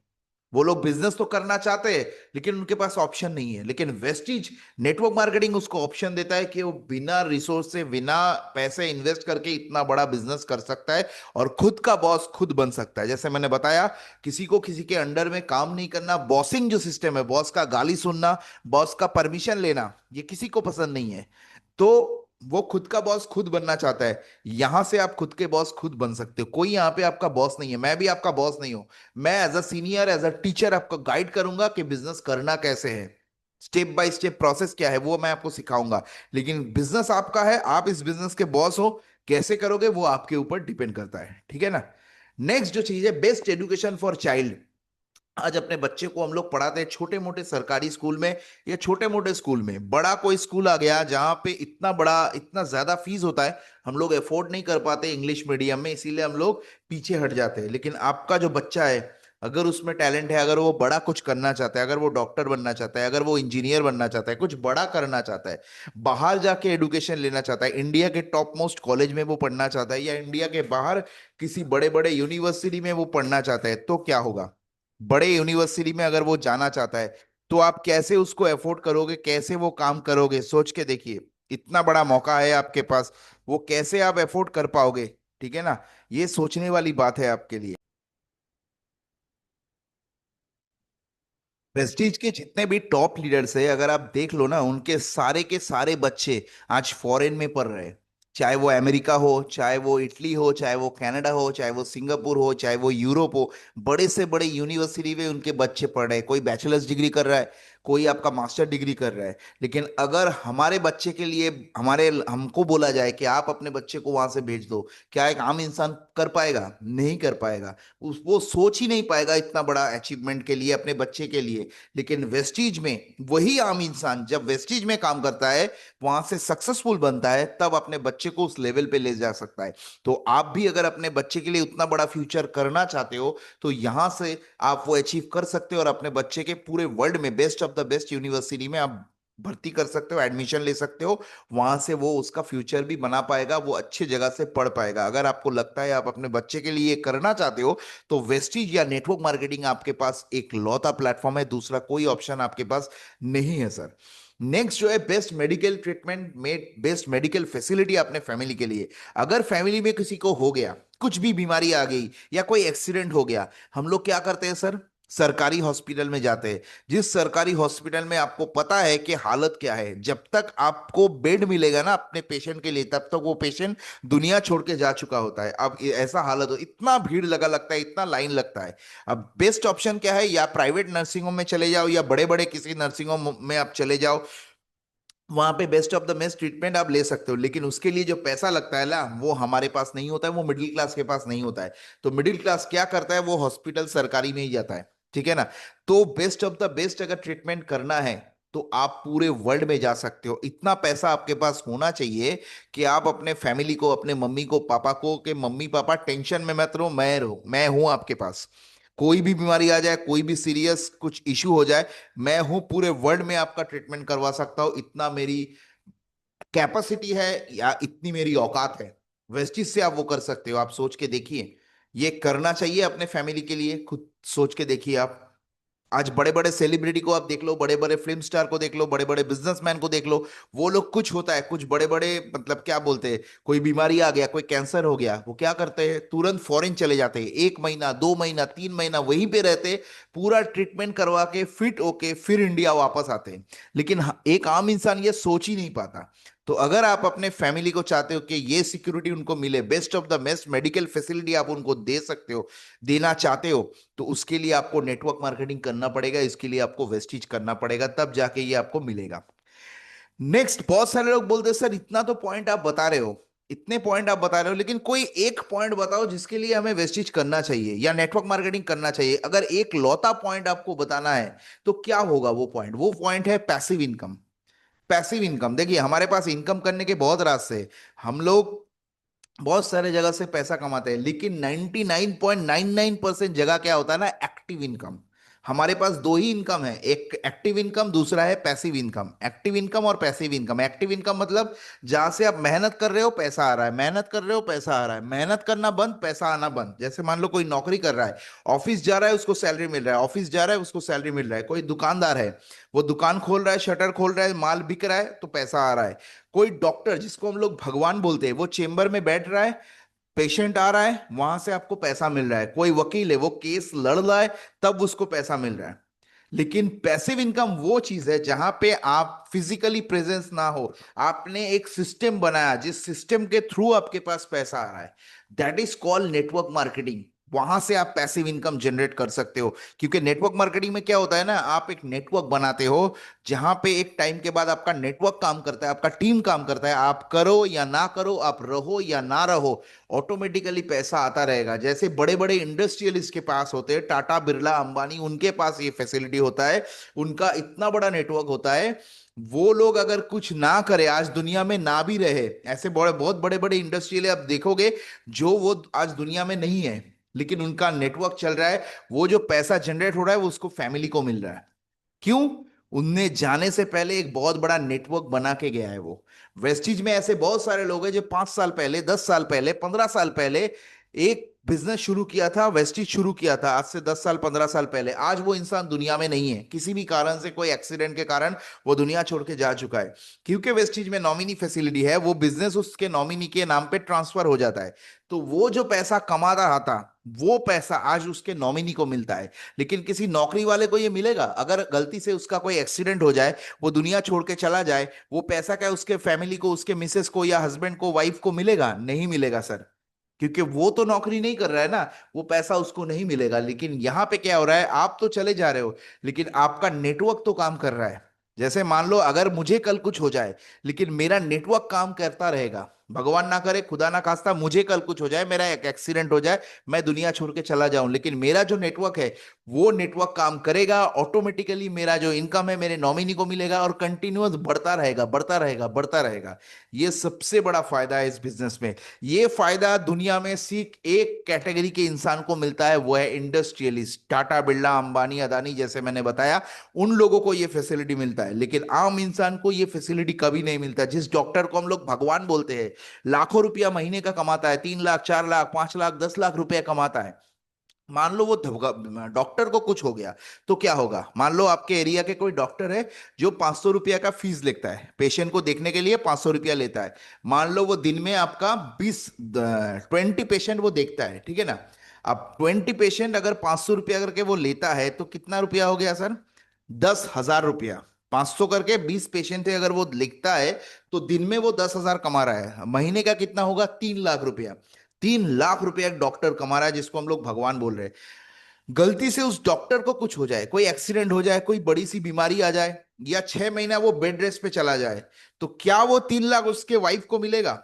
वो लोग बिजनेस तो करना चाहते हैं, लेकिन उनके पास ऑप्शन नहीं है। लेकिन वेस्टीज नेटवर्क मार्केटिंग उसको ऑप्शन देता है कि वो बिना रिसोर्स से, बिना पैसे इन्वेस्ट करके इतना बड़ा बिजनेस कर सकता है, और खुद का बॉस खुद बन सकता है। जैसे मैंने बताया, किसी को किसी के अंडर में काम नहीं करना, बॉसिंग जो सिस्टम है, बॉस का गाली सुनना, बॉस का परमिशन लेना, ये किसी को पसंद नहीं है। तो वो खुद का बॉस खुद बनना चाहता है। यहां से आप खुद के बॉस खुद बन सकते हो, कोई यहाँ पे आपका बॉस नहीं है, मैं भी आपका बॉस नहीं हूं। मैं as a senior, as a teacher आपको गाइड करूंगा कि बिजनेस करना कैसे है, स्टेप बाय स्टेप प्रोसेस क्या है वो मैं आपको सिखाऊंगा। लेकिन बिजनेस आपका है, आप इस बिजनेस के बॉस हो, कैसे करोगे वो आपके ऊपर डिपेंड करता है। ठीक है ना? नेक्स्ट जो चीज है, बेस्ट एजुकेशन फॉर चाइल्ड। आज अपने बच्चे को हम लोग पढ़ाते हैं छोटे मोटे सरकारी स्कूल में, या छोटे मोटे स्कूल में। बड़ा कोई स्कूल आ गया जहां पे इतना बड़ा, इतना ज्यादा फीस होता है, हम लोग अफोर्ड नहीं कर पाते इंग्लिश मीडियम में, इसीलिए हम लोग पीछे हट जाते हैं। लेकिन आपका जो बच्चा है, अगर उसमें टैलेंट है, अगर वो बड़ा कुछ करना चाहता है, अगर वो डॉक्टर बनना चाहता है, अगर वो इंजीनियर बनना चाहता है, कुछ बड़ा करना चाहता है, बाहर जाके एडुकेशन लेना चाहता है, इंडिया के टॉप मोस्ट कॉलेज में वो पढ़ना चाहता है, या इंडिया के बाहर किसी बड़े बड़े यूनिवर्सिटी में वो पढ़ना चाहता है, तो क्या होगा? बड़े यूनिवर्सिटी में अगर वो जाना चाहता है, तो आप कैसे उसको अफोर्ड करोगे, कैसे वो काम करोगे? सोच के देखिए। इतना बड़ा मौका है आपके पास, वो कैसे आप अफोर्ड कर पाओगे? ठीक है ना? ये सोचने वाली बात है आपके लिए। प्रेस्टीज के जितने भी टॉप लीडर्स है, अगर आप देख लो ना, उनके सारे के सारे बच्चे आज फॉरेन में पढ़ रहे हैं। चाहे वो अमेरिका हो, चाहे वो इटली हो, चाहे वो कनाडा हो, चाहे वो सिंगापुर हो, चाहे वो यूरोप हो, बड़े से बड़े यूनिवर्सिटी में उनके बच्चे पढ़ रहे हैं। कोई बैचलर्स डिग्री कर रहा है, कोई आपका मास्टर डिग्री कर रहा है। लेकिन अगर हमारे बच्चे के लिए हमारे हमको बोला जाए कि आप अपने बच्चे को वहां से भेज दो, क्या एक आम इंसान कर पाएगा? नहीं कर पाएगा। वो सोच ही नहीं पाएगा इतना बड़ा अचीवमेंट के लिए अपने बच्चे के लिए। लेकिन वेस्टीज में वही आम इंसान जब वेस्टीज में काम करता है, वहां से सक्सेसफुल बनता है, तब अपने बच्चे को उस लेवल पे ले जा सकता है। तो आप भी अगर अपने बच्चे के लिए उतना बड़ा फ्यूचर करना चाहते हो, तो यहां से आप वो अचीव कर सकते हो और अपने बच्चे के पूरे वर्ल्ड में best of the best university में आप भर्ती कर सकते हो, एडमिशन ले सकते हो। वहां से वो उसका फ्यूचर भी बना पाएगा, वो अच्छी जगह से पढ़ पाएगा। अगर आपको लगता है आप अपने बच्चे के लिए ये करना चाहते हो, तो वेस्टीज या नेटवर्क मार्केटिंग आपके पास एक लौता प्लेटफॉर्म है, दूसरा कोई ऑप्शन आपके पास नहीं है सर। नेक्स्ट जो है बेस्ट मेडिकल ट्रीटमेंट में बेस्ट मेडिकल फैसिलिटी अपने फैमिली के लिए। अगर फैमिली में किसी को हो गया, कुछ भी बीमारी आ गई या कोई एक्सीडेंट हो गया, हम लोग क्या करते हैं सर? सरकारी हॉस्पिटल में जाते हैं। जिस सरकारी हॉस्पिटल में आपको पता है कि हालत क्या है, जब तक आपको बेड मिलेगा ना अपने पेशेंट के लिए, तब तक वो पेशेंट दुनिया छोड़ के जा चुका होता है। अब ऐसा हालत हो, इतना भीड़ लगा लगता है, इतना लाइन लगता है। अब बेस्ट ऑप्शन क्या है? या प्राइवेट नर्सिंग होम में चले जाओ, या बड़े बड़े किसी नर्सिंग होम में आप चले जाओ। वहां पे best of the best treatment आप ले सकते हो, लेकिन उसके लिए जो पैसा लगता है ना, वो हमारे पास नहीं होता है, वो मिडिल क्लास के पास नहीं होता है। तो मिडिल क्लास क्या करता है? वो हॉस्पिटल सरकारी में ही जाता है। ठीक है ना? तो बेस्ट ऑफ द बेस्ट अगर ट्रीटमेंट करना है, तो आप पूरे वर्ल्ड में जा सकते हो। इतना पैसा आपके पास होना चाहिए कि आप अपने फैमिली को, अपने मम्मी को, पापा को, कि मम्मी पापा टेंशन में मत रहो, मैं हूं आपके पास। कोई भी बीमारी आ जाए, कोई भी सीरियस कुछ इश्यू हो जाए, मैं हूं, पूरे वर्ल्ड में आपका ट्रीटमेंट करवा सकता हूं। इतना मेरी कैपेसिटी है, या इतनी मेरी औकात है। वेस्टिज से आप वो कर सकते हो। आप सोच के देखिए, ये करना चाहिए अपने फैमिली के लिए। खुद सोच के देखिए आप। आज बड़े बड़े सेलिब्रिटी को आप देख लो, बड़े बड़े फिल्म स्टार को देख लो, बड़े बड़े बिजनेसमैन को देख लो। वो लोग कुछ होता है, कुछ बड़े बड़े मतलब क्या बोलते हैं, कोई बीमारी आ गया, कोई कैंसर हो गया, वो क्या करते हैं? तुरंत फॉरेन चले जाते हैं। 1 महीना, 2 महीना, 3 महीना वहीं पे रहते, पूरा ट्रीटमेंट करवा के फिट होके फिर इंडिया वापस आते हैं। लेकिन एक आम इंसान ये सोच ही नहीं पाता। तो अगर आप अपने फैमिली को चाहते हो कि ये सिक्योरिटी उनको मिले, best of the best medical facility आप उनको दे सकते हो, देना चाहते हो, तो उसके लिए आपको नेटवर्क मार्केटिंग करना पड़ेगा, इसके लिए आपको वेस्टीज करना पड़ेगा, तब जाके ये आपको मिलेगा। नेक्स्ट, बहुत सारे लोग बोलते हैं सर इतना तो पॉइंट आप बता रहे हो, इतने पॉइंट आप बता रहे हो, लेकिन कोई एक पॉइंट बताओ जिसके लिए हमें वेस्टीज करना चाहिए या नेटवर्क मार्केटिंग करना चाहिए। अगर एक लौता पॉइंट आपको बताना है, तो क्या होगा वो पॉइंट? वो पॉइंट है पैसिव इनकम। पैसिव इनकम, देखिए हमारे पास इनकम करने के बहुत रास्ते हैं। हम लोग बहुत सारे जगह से पैसा कमाते हैं, लेकिन 99.99% जगह क्या होता है ना, एक्टिव इनकम। हमारे पास दो ही इनकम है, एक एक्टिव इनकम, दूसरा है पैसिव इनकम। एक्टिव इनकम और पैसिव इनकम। एक्टिव इनकम मतलब जहां से आप मेहनत कर रहे हो पैसा आ रहा है, मेहनत कर रहे हो पैसा आ रहा है, मेहनत करना बंद पैसा आना बंद। जैसे मान लो कोई नौकरी कर रहा है, ऑफिस जा रहा है उसको सैलरी मिल रहा है, ऑफिस जा रहा है उसको सैलरी मिल रहा है। कोई दुकानदार है, वो दुकान खोल रहा है, शटर खोल रहा है, माल बिक रहा है, तो पैसा आ रहा है। कोई डॉक्टर, जिसको हम लोग भगवान बोलते हैं, वो चेंबर में बैठ रहा है, पेशेंट आ रहा है, वहां से आपको पैसा मिल रहा है। कोई वकील है, वो केस लड़ रहा है, तब उसको पैसा मिल रहा है। लेकिन पैसिव इनकम वो चीज है जहां पे आप फिजिकली प्रेजेंस ना हो, आपने एक सिस्टम बनाया जिस सिस्टम के थ्रू आपके पास पैसा आ रहा है। That is called network marketing. वहां से आप पैसिव इनकम जनरेट कर सकते हो। क्योंकि नेटवर्क मार्केटिंग में क्या होता है ना, आप एक नेटवर्क बनाते हो, जहां पे एक टाइम के बाद आपका नेटवर्क काम करता है, आपका टीम काम करता है। आप करो या ना करो, आप रहो या ना रहो, ऑटोमेटिकली पैसा आता रहेगा। जैसे बड़े बड़े इंडस्ट्रियलिस्ट के पास होते हैं, टाटा बिरला अंबानी, उनके पास ये फैसिलिटी होता है, उनका इतना बड़ा नेटवर्क होता है। वो लोग अगर कुछ ना करे, आज दुनिया में ना भी रहे, ऐसे बड़े बहुत बड़े बड़े इंडस्ट्रियल आप देखोगे जो वो आज दुनिया में नहीं है, लेकिन उनका नेटवर्क चल रहा है। वो जो पैसा जनरेट हो रहा है वो उसको फैमिली को मिल रहा है। क्यों? उनने जाने से पहले एक बहुत बड़ा नेटवर्क बना के गया है वो। वेस्टिज में ऐसे बहुत सारे लोग हैं जो 5 साल पहले, 10 साल पहले, 15 साल पहले एक बिजनेस शुरू किया था, वेस्टिज शुरू किया था आज से 10 साल 15 साल पहले। आज वो इंसान दुनिया में नहीं है, किसी भी कारण से, कोई एक्सीडेंट के कारण वो दुनिया छोड़ के जा चुका है। क्योंकि वेस्टिज में नॉमिनी फैसिलिटी है, वो बिजनेस उसके नॉमिनी के नाम पे ट्रांसफर हो जाता है। तो वो जो पैसा कमा रहा था, वो पैसा आज उसके नॉमिनी को मिलता है। लेकिन किसी नौकरी वाले को ये मिलेगा? अगर गलती से उसका कोई एक्सीडेंट हो जाए, वो दुनिया छोड़ के चला जाए, वो पैसा क्या उसके फैमिली को, उसके मिसेस को या हस्बैंड को, वाइफ को मिलेगा? नहीं मिलेगा सर। क्योंकि वो तो नौकरी नहीं कर रहा है ना, वो पैसा उसको नहीं मिलेगा। लेकिन यहां पे क्या हो रहा है, आप तो चले जा रहे हो, लेकिन आपका नेटवर्क तो काम कर रहा है। जैसे मान लो अगर मुझे कल कुछ हो जाए, लेकिन मेरा नेटवर्क काम करता रहेगा, भगवान ना करे, खुदा ना खास्ता, मुझे कल कुछ हो जाए, मेरा एक एक्सीडेंट हो जाए, मैं दुनिया छोड़ के चला जाऊं, लेकिन मेरा जो नेटवर्क है वो नेटवर्क काम करेगा ऑटोमेटिकली। मेरा जो इनकम है मेरे नॉमिनी को मिलेगा, और कंटिन्यूअस बढ़ता रहेगा, बढ़ता रहेगा, बढ़ता रहेगा। ये सबसे बड़ा फायदा है इस बिजनेस में। ये फायदा दुनिया में सिर्फ एक कैटेगरी के इंसान को मिलता है, वो है इंडस्ट्रियलिस्ट। टाटा, बिरला, अंबानी, अदानी, जैसे मैंने बताया, उन लोगों को ये फैसिलिटी मिलता है। लेकिन आम इंसान को ये फैसिलिटी कभी नहीं मिलता। जिस डॉक्टर को हम लोग भगवान बोलते हैं, लाखों रुपया महीने का कमाता है, 3 लाख, 4 लाख, 5 लाख, 10 लाख रुपया कमाता है, मान लो वो डॉक्टर को कुछ हो गया, तो क्या होगा? मान लो आपके एरिया के कोई डॉक्टर है जो 500 रुपया का फीस लेता है, पेशेंट को देखने के लिए 500 रुपया लेता है। मान लो वो दिन में आपका 20 पेशेंट वो देखता है, ठीक है ना? अब 20 पेशेंट अगर 500 रुपया करके वो लेता है, तो कितना रुपया हो गया सर? 10,000 रुपया। 500 करके 20 पेशेंट है अगर वो लिखता है, तो दिन में वो 10,000 कमा रहा है। महीने का कितना होगा? 3 लाख रुपया। 3 लाख रुपया एक डॉक्टर कमा रहा है, जिसको हम लोग भगवान बोल रहे हैं। गलती से उस डॉक्टर को कुछ हो जाए, कोई एक्सीडेंट हो जाए, कोई बड़ी सी बीमारी आ जाए, या 6 महीना वो बेड रेस्ट पे चला जाए, तो क्या वो 3 लाख उसके वाइफ को मिलेगा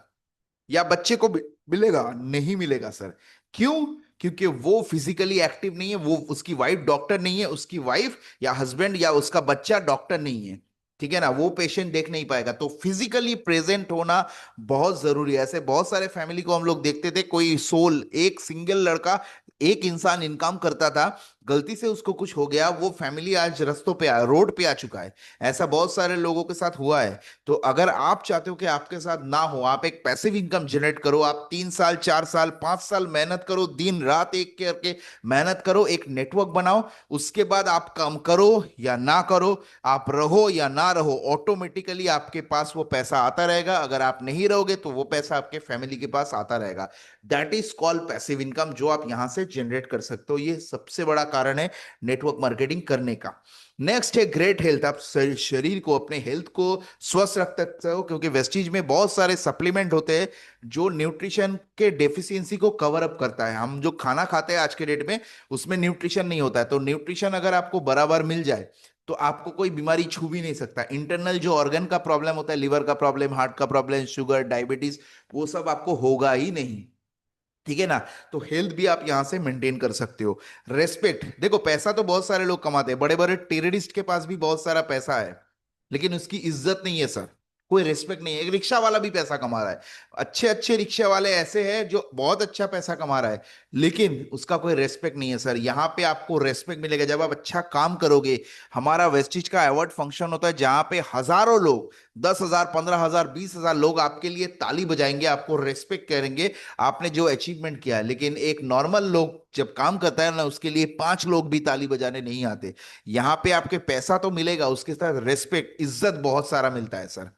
या बच्चे को मिलेगा? नहीं मिलेगा सर। क्यों? क्योंकि वो फिजिकली एक्टिव नहीं है, वो, उसकी वाइफ डॉक्टर नहीं है, उसकी वाइफ या हस्बैंड या उसका बच्चा डॉक्टर नहीं है, ठीक है ना? वो पेशेंट देख नहीं पाएगा। तो फिजिकली प्रेजेंट होना बहुत जरूरी है। ऐसे बहुत सारे फैमिली को हम लोग देखते थे, कोई सोल, एक सिंगल लड़का, एक इंसान इनकम करता था, गलती से उसको कुछ हो गया, वो फैमिली आज रस्तों पे रोड पे आ चुका है। ऐसा बहुत सारे लोगों के साथ हुआ है। तो अगर आप चाहते हो कि आपके साथ ना हो, आप एक पैसिव इनकम जनरेट करो, आप 3 साल, 4 साल, 5 साल मेहनत करो, दिन रात एक करके मेहनत करो, एक नेटवर्क बनाओ, उसके बाद आप काम करो या ना करो, आप रहो या ना रहो, ऑटोमेटिकली आपके पास वो पैसा आता रहेगा। अगर आप नहीं रहोगे तो वो पैसा आपके फैमिली के पास आता रहेगा। That is called passive income, जो आप यहां से जनरेट कर सकते हो। ये सबसे बड़ा कारण है नेटवर्क मार्केटिंग करने का। नेक्स्ट है ग्रेट हेल्थ। आप शरीर को, अपने हेल्थ को स्वस्थ रख सकते हो, क्योंकि वेस्टीज में बहुत सारे सप्लीमेंट होते हैं जो न्यूट्रिशन के डेफिशिएंसी को कवर अप करता है। हम जो खाना खाते हैं आज के डेट में, उसमें न्यूट्रिशन नहीं होता है। तो न्यूट्रिशन अगर आपको बराबर मिल जाए, तो आपको कोई बीमारी छू भी नहीं सकता। इंटरनल जो ऑर्गन का प्रॉब्लम होता है, लिवर का प्रॉब्लम, हार्ट का प्रॉब्लम, शुगर, डायबिटीज, वो सब आपको होगा ही नहीं, ठीक है ना? तो हेल्थ भी आप यहां से मेंटेन कर सकते हो। रेस्पेक्ट, देखो पैसा तो बहुत सारे लोग कमाते हैं, बड़े बड़े टेररिस्ट के पास भी बहुत सारा पैसा है, लेकिन उसकी इज्जत नहीं है सर, कोई रेस्पेक्ट नहीं है। एक रिक्शा वाला भी पैसा कमा रहा है, अच्छे अच्छे रिक्शा वाले ऐसे हैं जो बहुत अच्छा पैसा कमा रहा है, लेकिन उसका कोई रेस्पेक्ट नहीं है सर। यहाँ पे आपको रेस्पेक्ट मिलेगा जब आप अच्छा काम करोगे। हमारा वेस्टिज का अवार्ड फंक्शन होता है, जहां पे हजारों लोग, 10,000, 15,000, 20,000 लोग आपके लिए ताली बजाएंगे, आपको रेस्पेक्ट करेंगे, आपने जो अचीवमेंट किया है। लेकिन एक नॉर्मल लोग जब काम करता है ना, उसके लिए 5 लोग भी ताली बजाने नहीं आते। यहाँ पे आपके पैसा तो मिलेगा, उसके साथ रेस्पेक्ट, इज्जत बहुत सारा मिलता है सर।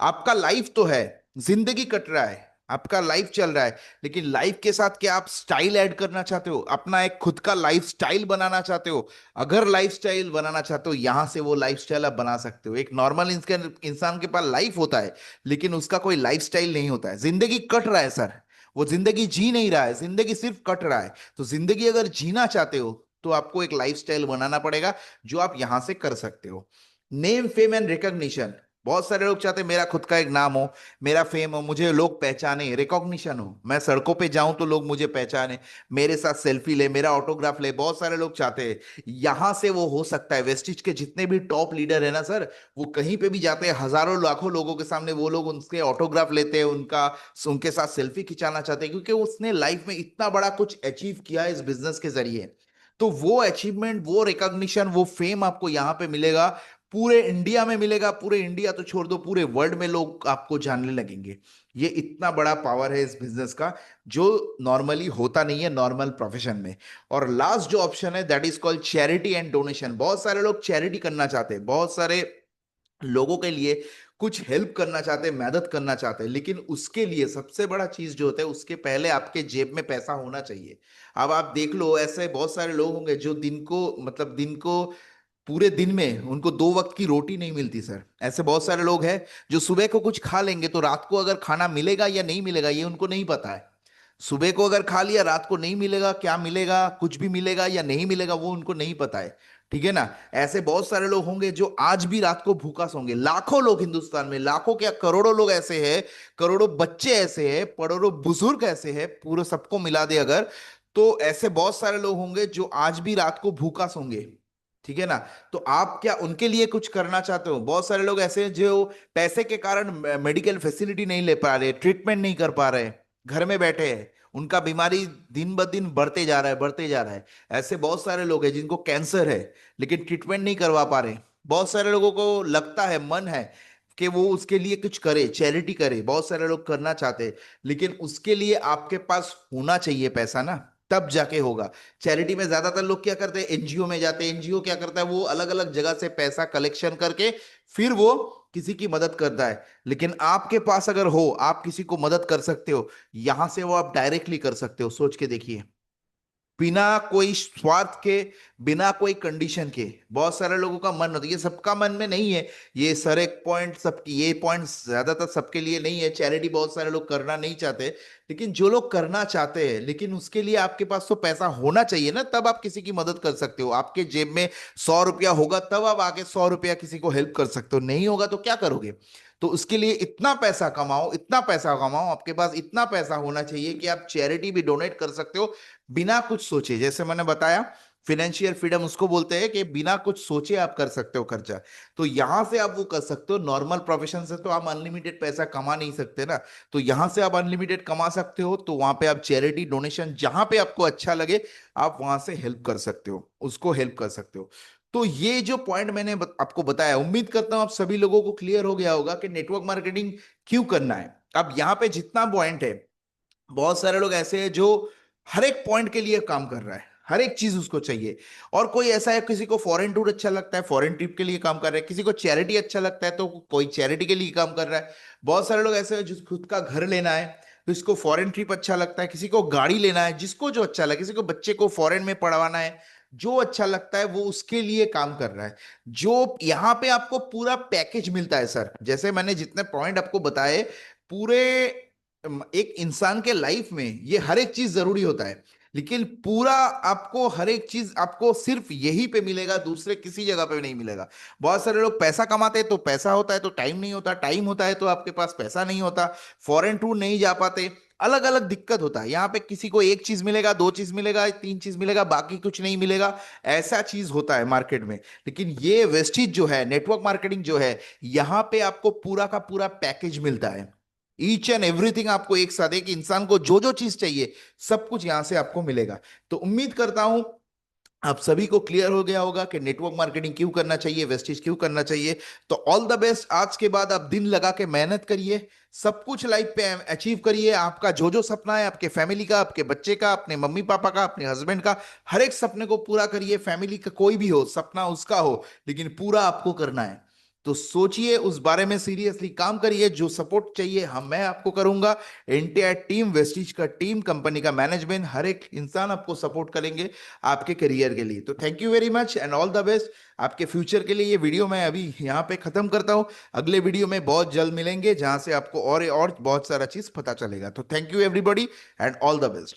आपका लाइफ तो है, जिंदगी कट रहा है, आपका लाइफ चल रहा है, लेकिन लाइफ के साथ क्या आप स्टाइल ऐड करना चाहते हो? अपना एक खुद का लाइफ स्टाइल बनाना चाहते हो? अगर लाइफ स्टाइल बनाना चाहते हो, यहां से वो लाइफ स्टाइल आप बना सकते हो। एक नॉर्मल इंसान के पास लाइफ होता है, लेकिन उसका कोई लाइफ स्टाइल नहीं होता है। जिंदगी कट रहा है सर, वो जिंदगी जी नहीं रहा है, जिंदगी सिर्फ कट रहा है। तो जिंदगी अगर जीना चाहते हो, तो आपको एक लाइफ स्टाइल बनाना पड़ेगा, जो आप यहां से कर सकते हो। नेम, फेम एंड रिकॉग्निशन, बहुत सारे लोग चाहते हैं मेरा खुद का एक नाम हो, मेरा फेम हो, मुझे लोग पहचाने, रिकॉग्निशन हो, मैं सड़कों पे जाऊं तो लोग मुझे पहचाने, मेरे साथ सेल्फी ले, मेरा ऑटोग्राफ ले, बहुत सारे लोग चाहते हैं। यहां से वो हो सकता है। वेस्टिज के जितने भी टॉप लीडर है ना सर, वो कहीं पे भी जाते हैं, हजारों लाखों लोगों के सामने वो लोग उनके ऑटोग्राफ लेते हैं, उनके साथ सेल्फी खिंचाना चाहते हैं, क्योंकि उसने लाइफ में इतना बड़ा कुछ अचीव किया है इस बिजनेस के जरिए। तो वो अचीवमेंट, वो रिकॉग्निशन, वो फेम आपको यहाँ पे मिलेगा, पूरे इंडिया में मिलेगा। पूरे इंडिया तो छोड़ दो, पूरे वर्ल्ड में लोग आपको जानने लगेंगे। ये इतना बड़ा पावर है इस बिजनेस का, जो नॉर्मली होता नहीं है नॉर्मल प्रोफेशन में। और लास्ट जो ऑप्शन है that is called charity and donation. बहुत सारे लोग चैरिटी करना चाहते हैं, बहुत सारे लोगों के लिए कुछ हेल्प करना चाहते हैं, मदद करना चाहते हैं, लेकिन उसके लिए सबसे बड़ा चीज जो होता है, उसके पहले आपके जेब में पैसा होना चाहिए। अब आप देख लो, ऐसे बहुत सारे लोग होंगे जो दिन को, मतलब दिन को, पूरे दिन में उनको 2 वक्त की रोटी नहीं मिलती सर। ऐसे बहुत सारे लोग हैं जो सुबह को कुछ खा लेंगे तो रात को अगर खाना मिलेगा या नहीं मिलेगा ये उनको नहीं पता है। सुबह को अगर खा लिया, रात को नहीं मिलेगा, क्या मिलेगा, कुछ भी मिलेगा या नहीं मिलेगा वो उनको नहीं पता है। ठीक है ना। ऐसे बहुत सारे लोग होंगे जो आज भी रात को भूखा सोंगे। लाखों लोग हिंदुस्तान में, लाखों क्या करोड़ों लोग ऐसे हैं, करोड़ों बच्चे ऐसे हैं, करोड़ों बुजुर्ग ऐसे हैं, पूरे सबको मिला दे अगर, तो ऐसे बहुत सारे लोग होंगे जो आज भी रात को भूखा सोंगे। ठीक है ना। तो आप क्या उनके लिए कुछ करना चाहते हो? बहुत सारे लोग ऐसे हैं जो पैसे के कारण मेडिकल फैसिलिटी नहीं ले पा रहे, ट्रीटमेंट नहीं कर पा रहे, घर में बैठे हैं, उनका बीमारी दिन ब दिन बढ़ते जा रहा है, बढ़ते जा रहा है। ऐसे बहुत सारे लोग हैं जिनको कैंसर है लेकिन ट्रीटमेंट नहीं करवा पा रहे। बहुत सारे लोगों को लगता है, मन है कि वो उसके लिए कुछ करे, चैरिटी करे, बहुत सारे लोग करना चाहते हैं, लेकिन उसके लिए आपके पास होना चाहिए पैसा ना, तब जाके होगा। चैरिटी में ज्यादातर लोग क्या करते हैं, एनजीओ में जाते हैं। एनजीओ क्या करता है, वो अलग अलग जगह से पैसा कलेक्शन करके फिर वो किसी की मदद करता है। लेकिन आपके पास अगर हो, आप किसी को मदद कर सकते हो, यहां से वो आप डायरेक्टली कर सकते हो। सोच के देखिए, बिना कोई स्वार्थ के, बिना कोई कंडीशन के। बहुत सारे लोगों का मन होता है, ये सबका मन में नहीं है। ये सर एक पॉइंट सबकी, ये पॉइंट ज्यादातर सबके लिए नहीं है। चैरिटी बहुत सारे लोग करना नहीं चाहते, लेकिन जो लोग करना चाहते हैं, लेकिन उसके लिए आपके पास तो पैसा होना चाहिए ना, तब आप किसी की मदद कर सकते हो। आपके जेब में 100 रुपया होगा तब आप आके 100 रुपया किसी को हेल्प कर सकते हो, नहीं होगा तो क्या करोगे? तो उसके लिए इतना पैसा कमाओ, इतना पैसा कमाओ, आपके पास इतना पैसा होना चाहिए कि आप चैरिटी भी डोनेट कर सकते हो बिना कुछ सोचे। जैसे मैंने बताया, फिनेंशियल फ्रीडम उसको बोलते हैं कि बिना कुछ सोचे आप कर सकते हो खर्चा। तो यहां से आप वो कर सकते हो। नॉर्मल प्रोफेशन से तो आप अनलिमिटेड पैसा कमा नहीं सकते ना। तो यहां से आप अनलिमिटेड कमा सकते हो, तो वहां पे आप चैरिटी डोनेशन जहां पे आपको अच्छा लगे, आप वहां से हेल्प कर सकते हो, उसको हेल्प कर सकते हो। तो ये जो पॉइंट मैंने आपको बताया, उम्मीद करता हूं आप सभी लोगों को क्लियर हो गया होगा कि नेटवर्क मार्केटिंग क्यों करना है। अब यहाँ पे जितना पॉइंट है, बहुत सारे लोग ऐसे हैं जो हर एक पॉइंट के लिए काम कर रहा है, हर एक चीज उसको चाहिए। और कोई ऐसा है, किसी को फॉरेन टूर अच्छा लगता है, फॉरेन ट्रिप के लिए काम कर रहा है, किसी को चैरिटी अच्छा लगता है तो कोई चैरिटी के लिए काम कर रहा है। बहुत सारे लोग ऐसे हैं जिस खुद का घर लेना है तो इसको फॉरेन ट्रिप अच्छा लगता है, किसी को गाड़ी लेना है, जिसको जो अच्छा लगे, किसी को बच्चे को फॉरेन में पढ़वाना है, जो अच्छा लगता है वो उसके लिए काम कर रहा है। जो यहाँ पे आपको पूरा पैकेज मिलता है सर, जैसे मैंने जितने पॉइंट आपको बताए, पूरे एक इंसान के लाइफ में ये हर एक चीज जरूरी होता है, लेकिन पूरा आपको हर एक चीज आपको सिर्फ यही पे मिलेगा, दूसरे किसी जगह पे नहीं मिलेगा। बहुत सारे लोग पैसा कमाते हैं तो पैसा होता है तो टाइम नहीं होता, टाइम होता है तो आपके पास पैसा नहीं होता, फॉरेन टूर नहीं जा पाते, अलग अलग दिक्कत होता है। यहाँ पे किसी को एक चीज मिलेगा, दो चीज मिलेगा, तीन चीज मिलेगा, बाकी कुछ नहीं मिलेगा। ऐसा चीज होता है मार्केट में। लेकिन ये वेस्टीज जो है, नेटवर्क मार्केटिंग जो है, यहाँ पे आपको पूरा का पूरा पैकेज मिलता है। ईच एंड एवरीथिंग आपको एक साथ, एक इंसान को जो जो चीज चाहिए सब कुछ यहां से आपको मिलेगा। तो उम्मीद करता हूं आप सभी को क्लियर हो गया होगा कि नेटवर्क मार्केटिंग क्यों करना चाहिए, वेस्टेज क्यों करना चाहिए। तो ऑल द बेस्ट। आज के बाद आप दिन लगा के मेहनत करिए, सब कुछ लाइफ पे अचीव करिए। आपका जो जो सपना है, आपके फैमिली का, आपके बच्चे का, अपने मम्मी पापा का, अपने हस्बैंड का, हर एक सपने को पूरा करिए। फैमिली का कोई भी हो सपना, उसका हो, लेकिन पूरा आपको करना है। तो सोचिए, उस बारे में सीरियसली काम करिए। जो सपोर्ट चाहिए हम मैं आपको करूंगा। एंटायर टीम, वेस्टीज का टीम, कंपनी का मैनेजमेंट, हर एक इंसान आपको सपोर्ट करेंगे आपके करियर के लिए। तो thank you very much and all the best आपके फ्यूचर के लिए। ये वीडियो मैं अभी यहाँ पे खत्म करता हूँ। अगले वीडियो में बहुत जल्द मिलेंगे जहां से आपको और बहुत सारा चीज पता चलेगा। तो thank you everybody and all the best.